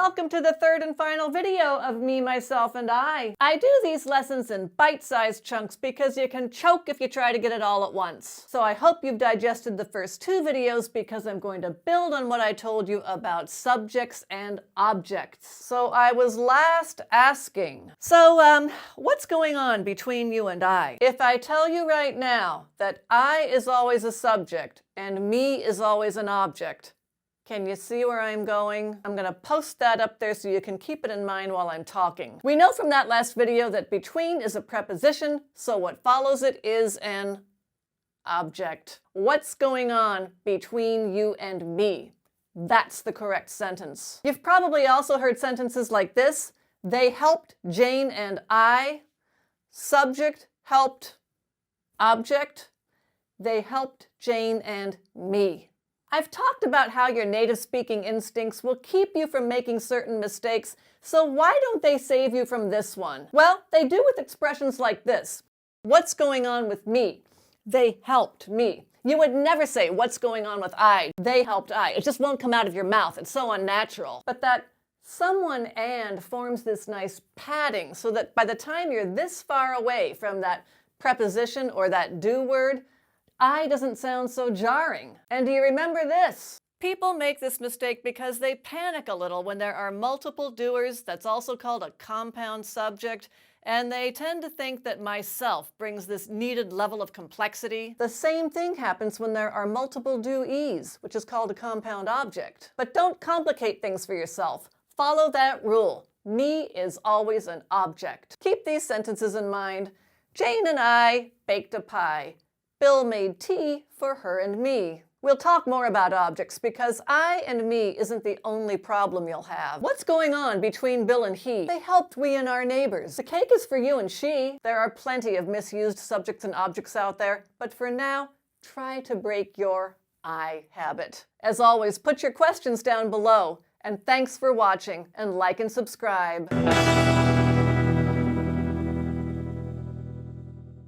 Welcome to the third and final video of Me, Myself, and I. I do these lessons in bite-sized chunks because you can choke if you try to get it all at once. So I hope you've digested the first two videos because I'm going to build on what I told you about subjects and objects. So I was last asking, what's going on between you and I? If I tell you right now that I is always a subject and me is always an object, can you see where I'm going? I'm gonna post that up there so you can keep it in mind while I'm talking. We know from that last video that between is a preposition, so what follows it is an object. What's going on between you and me? That's the correct sentence. You've probably also heard sentences like this. They helped Jane and I. Subject helped, object. They helped Jane and me. I've talked about how your native speaking instincts will keep you from making certain mistakes, so why don't they save you from this one? Well, they do with expressions like this. What's going on with me? They helped me. You would never say, what's going on with I? They helped I. It just won't come out of your mouth. It's so unnatural. But that someone and forms this nice padding so that by the time you're this far away from that preposition or that do word, I doesn't sound so jarring. And do you remember this? People make this mistake because they panic a little when there are multiple doers. That's also called a compound subject. And they tend to think that myself brings this needed level of complexity. The same thing happens when there are multiple doees, which is called a compound object. But don't complicate things for yourself. Follow that rule. Me is always an object. Keep these sentences in mind. Jane and I baked a pie. Bill made tea for her and me. We'll talk more about objects because I and me isn't the only problem you'll have. What's going on between Bill and he? They helped we and our neighbors. The cake is for you and she. There are plenty of misused subjects and objects out there, but for now, try to break your I habit. As always, put your questions down below, and thanks for watching, and like and subscribe.